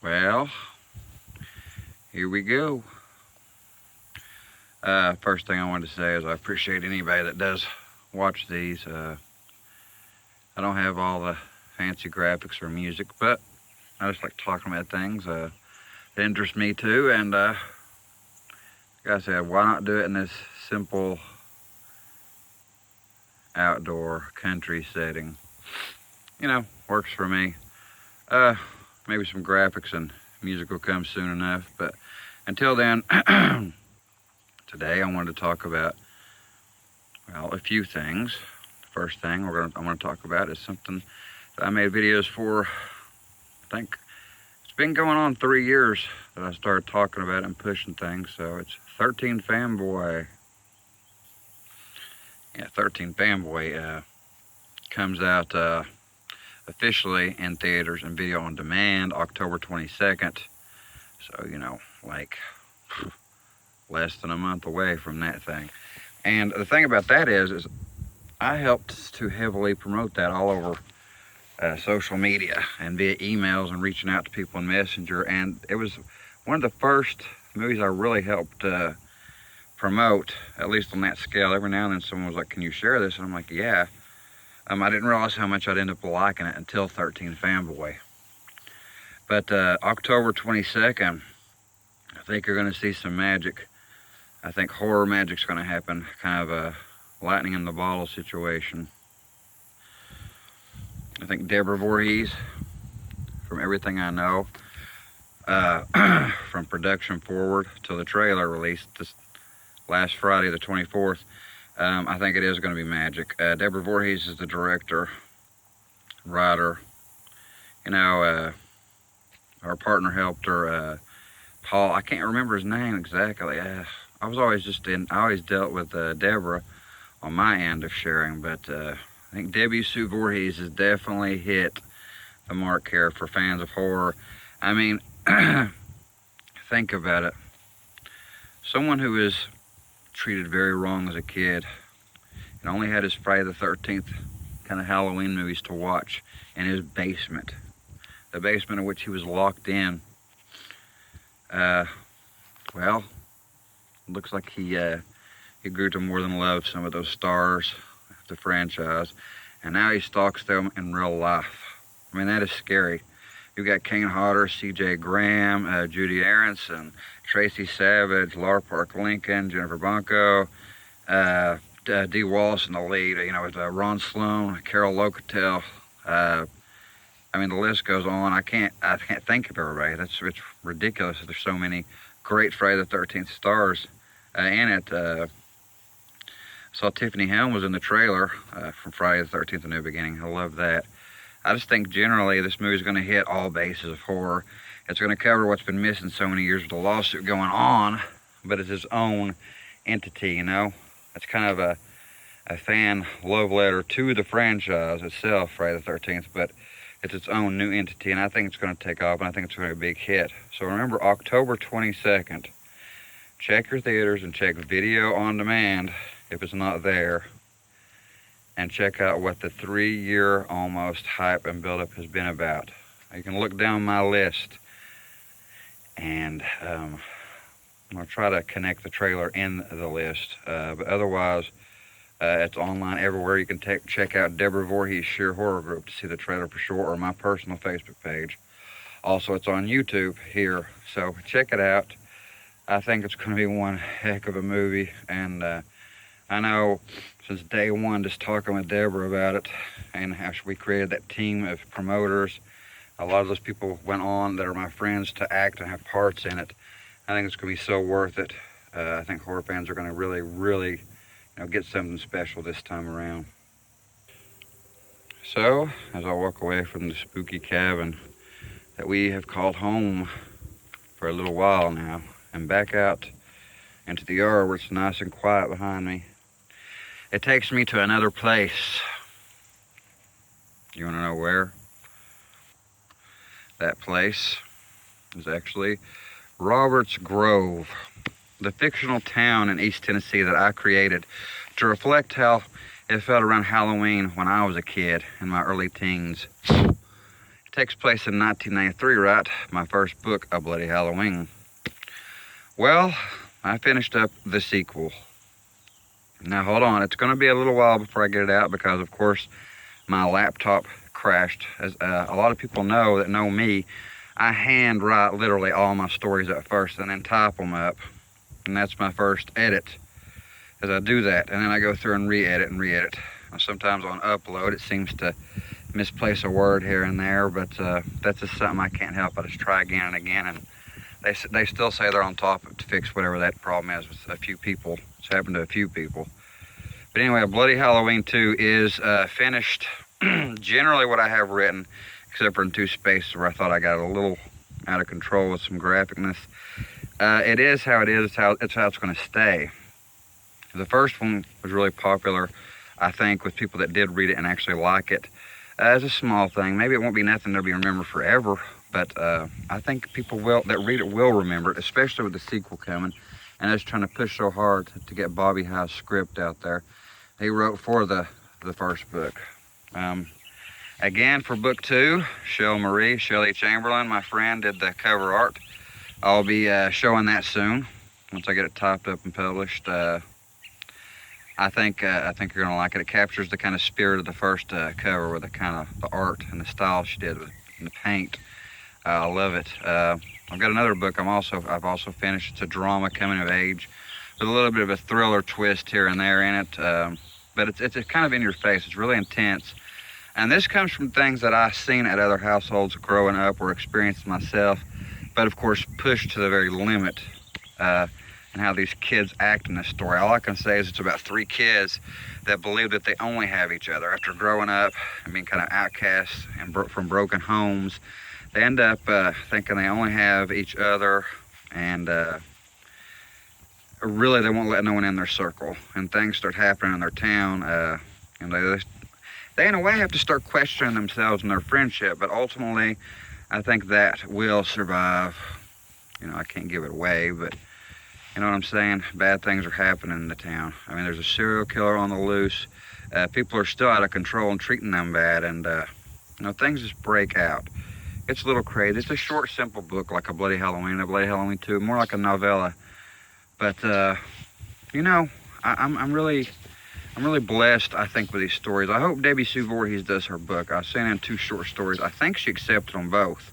Well, here we go. First thing I wanted to say is I appreciate anybody that does watch these. I don't have all the fancy graphics or music, but I just like talking about things that interest me too. And like I said, why not do it in this simple outdoor country setting? You know, works for me. Maybe some graphics and music will come soon enough, but until then, today I wanted to talk about, well, a few things. The first thing I want to talk about is something that I made videos for. I think it's been going on 3 years that I started talking about and pushing things, so it's 13 Fanboy. Yeah, 13 Fanboy comes out officially in theaters and video on demand October 22nd. So, you know, like less than a month away from that thing. And the thing about that is I helped to heavily promote that all over social media and via emails and reaching out to people in Messenger. And it was one of the first movies I really helped promote, at least on that scale. Every now and then someone was like, "Can you share this?" And I'm like, "Yeah." I didn't realize how much I'd end up liking it until 13 Fanboy. But October 22nd, I think you're going to see some magic. I think horror magic's going to happen, kind of a lightning in the bottle situation. I think Deborah Voorhees, from everything I know, from production forward till the trailer released this last Friday, the 24th, I think it is going to be magic. Deborah Voorhees is the director, writer. You know, our partner helped her, Paul, I can't remember his name exactly. I always dealt with Deborah on my end of sharing, but I think Debbie Sue Voorhees has definitely hit the mark here for fans of horror. I mean, think about it. Someone who was treated very wrong as a kid and only had his Friday the 13th kind of Halloween movies to watch in his basement, the basement in which he was locked in. Well, looks like he grew to more than love some of those stars of the franchise, and now he stalks them in real life. I mean, that is scary. You've got Kane Hodder, C.J. Graham, Judy Aronson, Tracy Savage, Laura Park Lincoln, Jennifer Banco, Dee Wallace in the lead, you know, with Ron Sloan, Carol Locatel. I mean, the list goes on. I can't think of everybody. It's ridiculous that there's so many great Friday the 13th stars in it. Saw Tiffany Helm was in the trailer from Friday the 13th, The New Beginning. I love that. I just think generally this movie is going to hit all bases of horror. It's going to cover what's been missing so many years with the lawsuit going on, but it's its own entity, you know? It's kind of a fan love letter to the franchise itself, Friday the 13th, but it's its own new entity, and I think it's going to take off, and I think it's going to be a big hit. So remember, October 22nd, check your theaters and check video on demand if it's not there, and check out what the 3-year almost hype and buildup has been about. You can look down my list, and I'm going to try to connect the trailer in the list, but otherwise, it's online everywhere. You can check out Deborah Voorhees' Sheer Horror Group to see the trailer for sure, or my personal Facebook page. Also, it's on YouTube here, so check it out. I think it's going to be one heck of a movie, and I know since day one, just talking with Deborah about it, and how we created that team of promoters, a lot of those people went on that are my friends to act and have parts in it. I think it's going to be so worth it. I think horror fans are going to really, really, get something special this time around. So, as I walk away from the spooky cabin that we have called home for a little while now, and back out into the yard where it's nice and quiet behind me, it takes me to another place. You want to know where? That place is actually Roberts Grove, the fictional town in East Tennessee that I created to reflect how it felt around Halloween when I was a kid in my early teens. It Takes place in 1993, right? My first book, A Bloody Halloween. Well, I finished up the sequel. Now, hold on. It's going to be a little while before I get it out because, of course, my laptop crashed. As a lot of people know that know me, I hand write literally all my stories at first and then type them up. And that's my first edit, as I do that. And then I go through and re-edit and re-edit. Sometimes on upload, it seems to misplace a word here and there, but that's just something I can't help. I just try again and again, and they still say they're on top of it to fix whatever that problem is with a few people. It's happened to a few people. But anyway, A Bloody Halloween 2 is finished. Generally what I have written, except for in two spaces where I thought I got a little out of control with some graphicness. It is how it is. It's how it's going to stay. The first one was really popular, I think, with people that did read it and actually like it. As a small thing, maybe it won't be nothing that'll be remembered forever, but I think people that read it will remember it, especially with the sequel coming. And I was trying to push so hard to get Bobby High's script out there. He wrote for the first book. Again, for book 2, Shelley Chamberlain, my friend, did the cover art. I'll be showing that soon once I get it typed up and published. I think you're gonna like it. It captures the kind of spirit of the first cover with the kind of the art and the style she did with the paint. I love it. I've got another book I've also finished. It's a drama coming of age with a little bit of a thriller twist here and there in it. But it's kind of in your face. It's really intense. And this comes from things that I've seen at other households growing up or experienced myself, but of course pushed to the very limit. And how these kids act in this story. All I can say is it's about 3 kids that believe that they only have each other. After growing up and being kind of outcasts and from broken homes, they end up thinking they only have each other, and really they won't let no one in their circle. And things start happening in their town, and they in a way have to start questioning themselves and their friendship, but ultimately I think that will survive. You know, I can't give it away, but you know what I'm saying? Bad things are happening in the town. I mean, there's a serial killer on the loose. People are still out of control and treating them bad, and you know, things just break out. It's a little crazy. It's a short, simple book, like A Bloody Halloween, A Bloody Halloween 2, more like a novella. But you know, I'm really blessed, I think, with these stories. I hope Debbie Sue Voorhees does her book. I sent in 2 short stories. I think she accepted them both.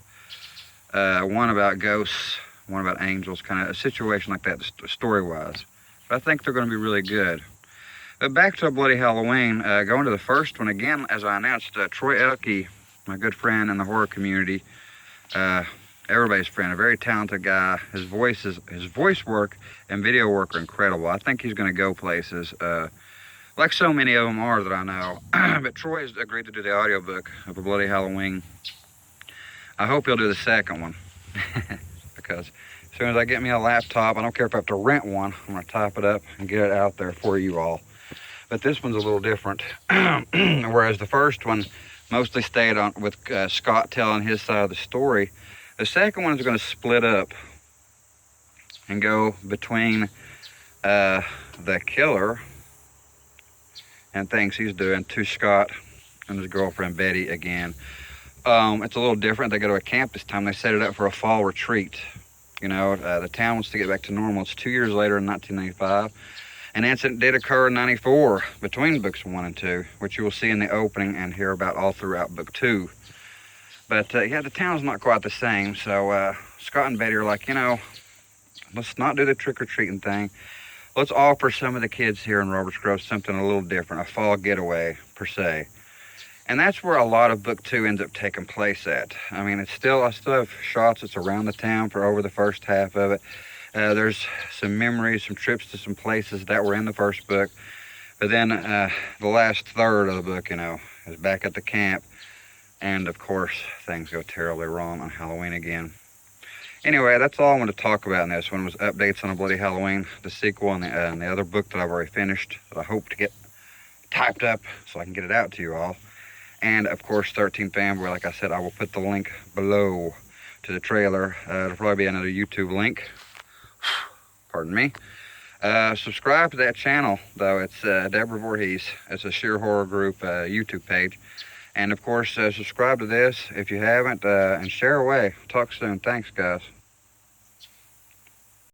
One about ghosts, one about angels, kind of a situation like that, story-wise. But I think they're going to be really good. But back to A Bloody Halloween, going to the first one, again, as I announced, Troy Elke, my good friend in the horror community, everybody's friend, a very talented guy. His voice work and video work are incredible. I think he's going to go places, like so many of them are that I know. But Troy has agreed to do the audiobook of A Bloody Halloween. I hope he'll do the second one. Because as soon as I get me a laptop, I don't care if I have to rent one, I'm going to type it up and get it out there for you all. But this one's a little different. Whereas the first one mostly stayed on with Scott telling his side of the story, the second one is going to split up and go between the killer and things he's doing to Scott and his girlfriend Betty again. It's a little different. They go to a camp this time. They set it up for a fall retreat. You know, the town wants to get back to normal. It's 2 years later in 1995. An incident did occur in 94 between books 1 and 2, which you will see in the opening and hear about all throughout book 2. But yeah, the town's not quite the same. So Scott and Betty are like, you know, let's not do the trick-or-treating thing. Let's offer some of the kids here in Roberts Grove something a little different, a fall getaway per se. And that's where a lot of book 2 ends up taking place at. I mean, I still have shots that's around the town for over the first half of it. There's some memories, some trips to some places that were in the first book. But then the last third of the book, you know, is back at the camp. And of course, things go terribly wrong on Halloween again. Anyway, that's all I wanted to talk about in this one was updates on A Bloody Halloween, the sequel, and the other book that I've already finished that I hope to get typed up so I can get it out to you all. And of course, 13 Fanboy, like I said, I will put the link below to the trailer. It'll probably be another YouTube link. Pardon me. Subscribe to that channel, though. It's Deborah Voorhees. It's a sheer horror group YouTube page. And of course, subscribe to this if you haven't, and share away. Talk soon. Thanks, guys.